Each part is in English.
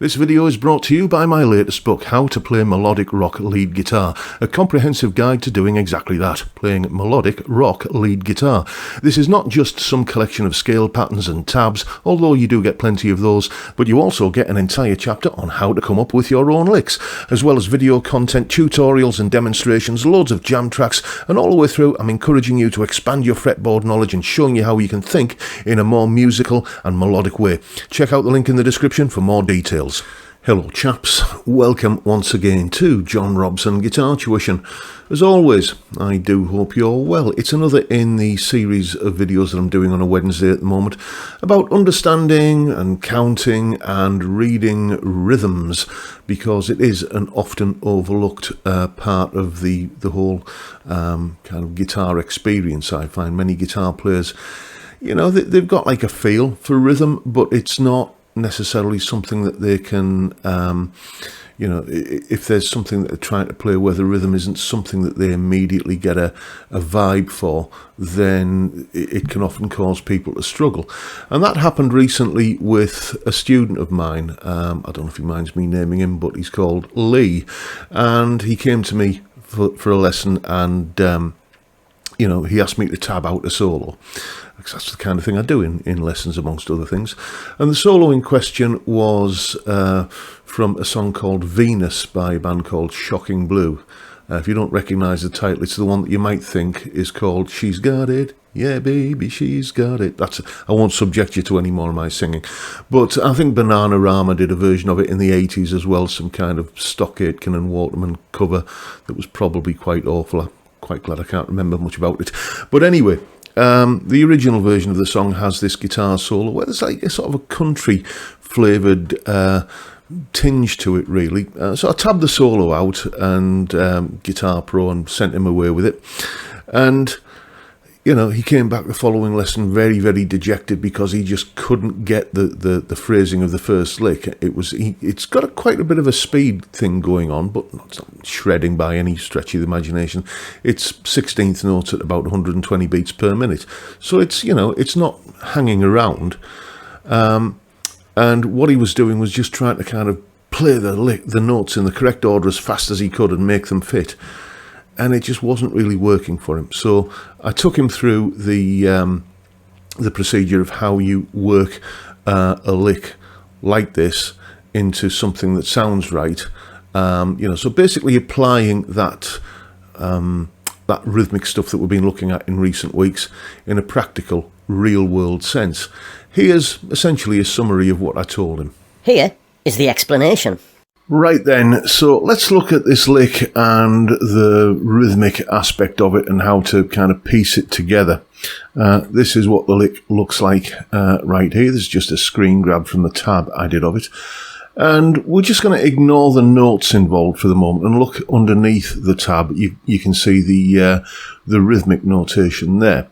This video is brought to you by my latest book, How to Play Melodic Rock Lead Guitar, a comprehensive guide to doing exactly that, playing melodic rock lead guitar. This is not just some collection of scale patterns and tabs, although you do get plenty of those, but you also get an entire chapter on how to come up with your own licks, as well as video content, tutorials and demonstrations, loads of jam tracks, and all the way through I'm encouraging you to expand your fretboard knowledge and showing you how you can think in a more musical and melodic way. Check out the link in the description for more details. Hello chaps, welcome once again to John Robson Guitar Tuition. As always, I do hope you're well. It's another in the series of videos that I'm doing on a Wednesday at the moment about understanding and counting and reading rhythms, because it is an often overlooked part of the whole kind of guitar experience. I find many guitar players, you know, they've got like a feel for rhythm, but it's not necessarily something that they can, you know, if there's something that they're trying to play where the rhythm isn't something that they immediately get a vibe for, then it can often cause people to struggle. And that happened recently with a student of mine. I don't know if he minds me naming him, but he's called Lee, and he came to me for a lesson, and you know, he asked me to tab out a solo, because that's the kind of thing I do in lessons, amongst other things. And the solo in question was from a song called Venus by a band called Shocking Blue. If you don't recognise the title, it's the one that you might think is called She's Got It, Yeah Baby, She's Got It. I won't subject you to any more of my singing. But I think Bananarama did a version of it in the 80s as well, some kind of Stock Aitken and Waterman cover that was probably quite awful. I'm quite glad I can't remember much about it. But anyway, the original version of the song has this guitar solo where there's like a sort of a country flavoured tinge to it, really. So I tabbed the solo out and Guitar Pro and sent him away with it. And, you know, he came back the following lesson very, very dejected because he just couldn't get the phrasing of the first lick. It's got quite a bit of a speed thing going on, but not shredding by any stretch of the imagination. It's 16th notes at about 120 beats per minute. So it's, you know, it's not hanging around. And what he was doing was just trying to kind of play the notes in the correct order as fast as he could and make them fit. And it just wasn't really working for him. So I took him through the procedure of how you work a lick like this into something that sounds right. You know, so basically applying that rhythmic stuff that we've been looking at in recent weeks in a practical, real-world sense. Here's essentially a summary of what I told him. Here is the explanation. Right then, so let's look at this lick and the rhythmic aspect of it and how to kind of piece it together. This is what the lick looks like right here. There's just a screen grab from the tab I did of it. And we're just going to ignore the notes involved for the moment and look underneath the tab. You can see the rhythmic notation there.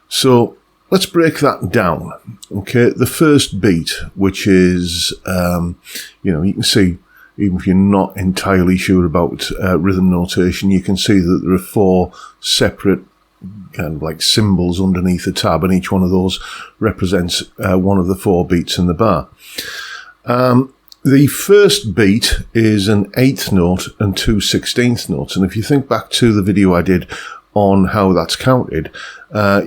So let's break that down. Okay, the first beat, which is, you know, you can see, even if you're not entirely sure about rhythm notation, you can see that there are 4 separate kind of like symbols underneath the tab, and each one of those represents one of the 4 beats in the bar. The first beat is an 8th note and 2 16th notes, and if you think back to the video I did on how that's counted,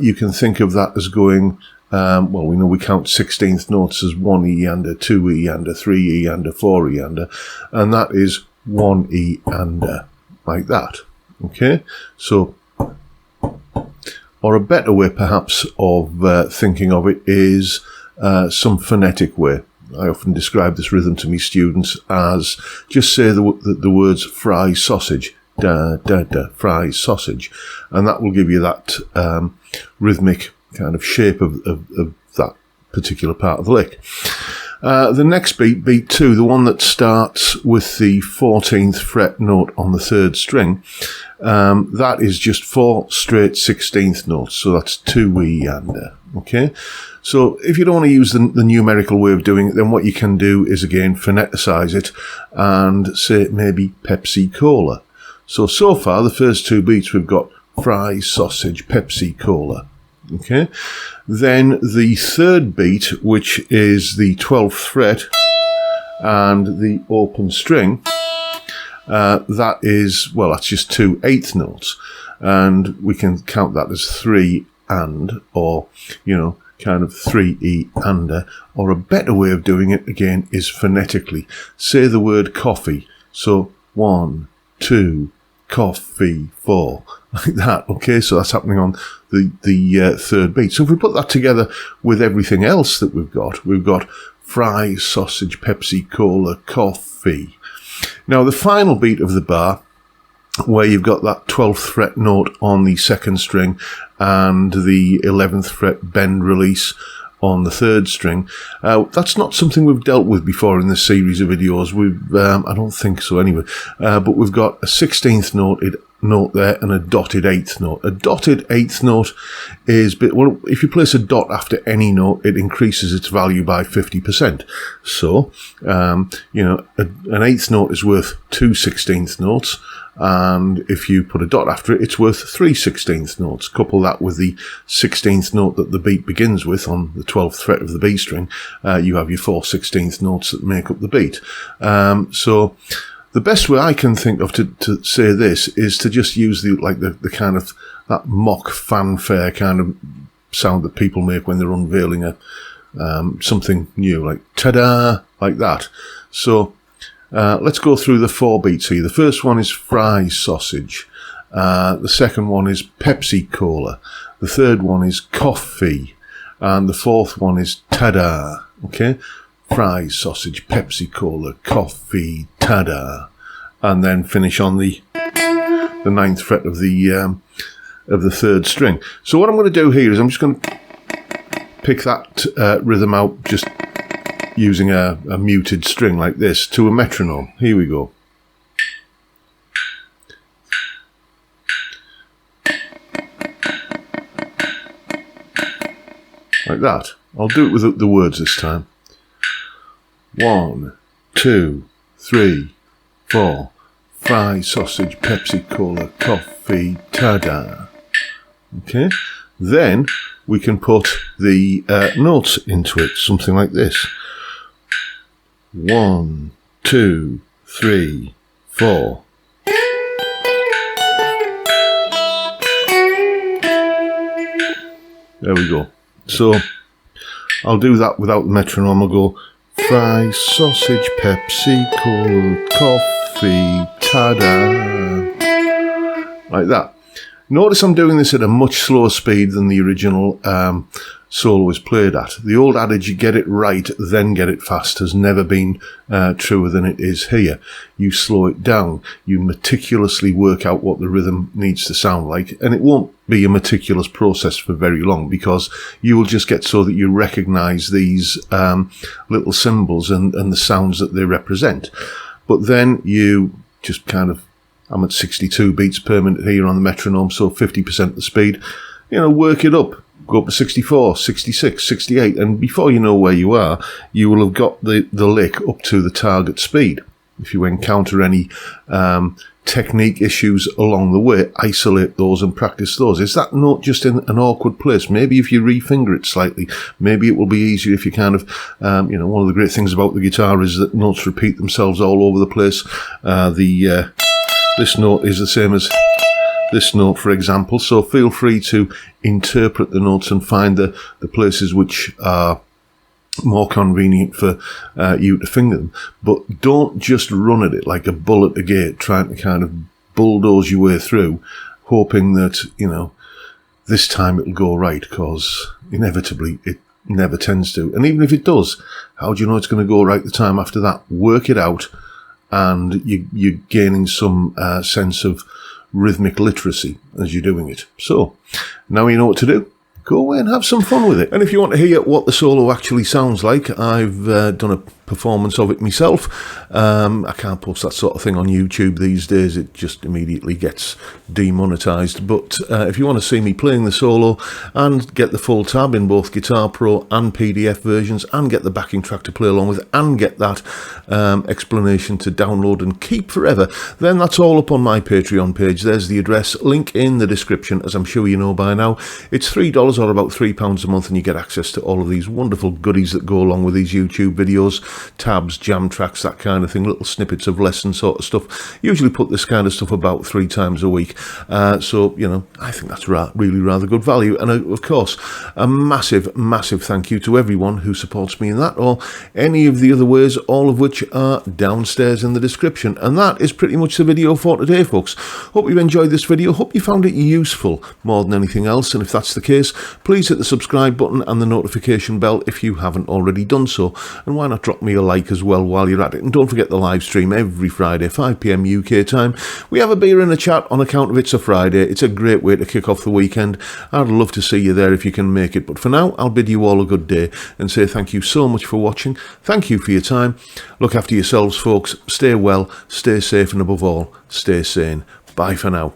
you can think of that as going, well, we know we count 16th notes as 1 E-ander, 2 E-ander, 3 E-ander, 4 E-ander, and that is 1 E-ander, like that. Okay, so, or a better way perhaps of thinking of it is some phonetic way. I often describe this rhythm to my students as, just say the words fry sausage, da da da, fry sausage, and that will give you that rhythmic kind of shape of that particular part of the lick. The next beat, beat 2, the one that starts with the 14th fret note on the 3rd string, that is just 4 straight 16th notes, so that's 2 E-ander. Okay, so if you don't want to use the numerical way of doing it, then what you can do is again phoneticize it and say maybe Pepsi Cola. So far, the first 2 beats we've got fry, sausage, Pepsi, Cola. Okay, then the third beat, which is the 12th fret and the open string, that is, well, that's just 2 eighth notes, and we can count that as 3 and, or, you know, kind of 3E and, or a better way of doing it again is phonetically. Say the word coffee. So 1, 2, coffee, 4, like that. Okay, so that's happening on the third beat. So if we put that together with everything else that we've got fries, sausage, Pepsi, cola, coffee. Now the final beat of the bar, where you've got that 12th fret note on the second string and the 11th fret bend release on the third string. That's not something we've dealt with before in this series of videos. I don't think so anyway. But we've got a 16th note there and a dotted 8th note. A dotted 8th note is, well, if you place a dot after any note, it increases its value by 50%. So, you know, an 8th note is worth 2 16th notes. And if you put a dot after it, it's worth 3 16th notes. Couple that with the 16th note that the beat begins with on the 12th fret of the B string, you have your 4 16th notes that make up the beat. So the best way I can think of to say this is to just use the kind of that mock fanfare kind of sound that people make when they're unveiling something new, like ta-da, like that. So let's go through the 4 beats here. The first one is fries, sausage. The second one is Pepsi, cola. The third one is coffee. And the fourth one is ta-da. Okay? Fries, sausage, Pepsi, cola, coffee, ta-da. And then finish on the 9th fret of the third string. So what I'm going to do here is I'm just going to pick that rhythm out just using a muted string like this to a metronome. Here we go. Like that. I'll do it with the words this time. 1, 2, 3, 4. Fries, sausage, Pepsi, cola, coffee, ta-da. Okay. Then we can put the notes into it, something like this. 1, 2, 3, 4. There we go. So I'll do that without the metronome. I'll go fries, sausage, Pepsi, cola, coffee, ta-da, like that. Notice I'm doing this at a much slower speed than the original solo is played at. The old adage, you get it right, then get it fast, has never been truer than it is here. You slow it down, you meticulously work out what the rhythm needs to sound like, and it won't be a meticulous process for very long, because you will just get so that you recognize these little symbols and the sounds that they represent. But then you just kind of, I'm at 62 beats per minute here on the metronome, so 50% the speed, you know, work it up. Go up to 64, 66, 68, and before you know where you are, you will have got the lick up to the target speed. If you encounter any technique issues along the way, isolate those and practice those. Is that note just in an awkward place? Maybe if you refinger it slightly, maybe it will be easier if you kind of, you know, one of the great things about the guitar is that notes repeat themselves all over the place. This note is the same as this note, for example, so feel free to interpret the notes and find the places which are more convenient for you to finger them. But don't just run at it like a bull at the gate, trying to kind of bulldoze your way through, hoping that, you know, this time it'll go right, because inevitably it never tends to. And even if it does, how do you know it's going to go right the time after that? Work it out, and you're gaining some sense of rhythmic literacy as you're doing it. So now you know what to do. Go away and have some fun with it. And if you want to hear what the solo actually sounds like, I've done a performance of it myself. I can't post that sort of thing on YouTube these days. It just immediately gets demonetized. But if you want to see me playing the solo and get the full tab in both Guitar Pro and PDF versions, and get the backing track to play along with, and get that explanation to download and keep forever, then that's all up on my Patreon page. There's the address, link in the description, as I'm sure you know by now. It's $3 those are about £3 a month, and you get access to all of these wonderful goodies that go along with these YouTube videos, tabs, jam tracks, that kind of thing, little snippets of lesson sort of stuff. Usually put this kind of stuff about 3 times a week. So, you know, I think that's really rather good value. And of course, a massive thank you to everyone who supports me in that, or any of the other ways, all of which are downstairs in the description. And that is pretty much the video for today, folks. Hope you enjoyed this video. Hope you found it useful more than anything else. And if that's the case, please hit the subscribe button and the notification bell if you haven't already done so. And why not drop me a like as well while you're at it. And don't forget the live stream every Friday, 5 PM UK time. We have a beer and a chat on account of it's a Friday. It's a great way to kick off the weekend. I'd love to see you there if you can make it. But for now, I'll bid you all a good day and say thank you so much for watching. Thank you for your time. Look after yourselves, folks. Stay well, stay safe, and above all, stay sane. Bye for now.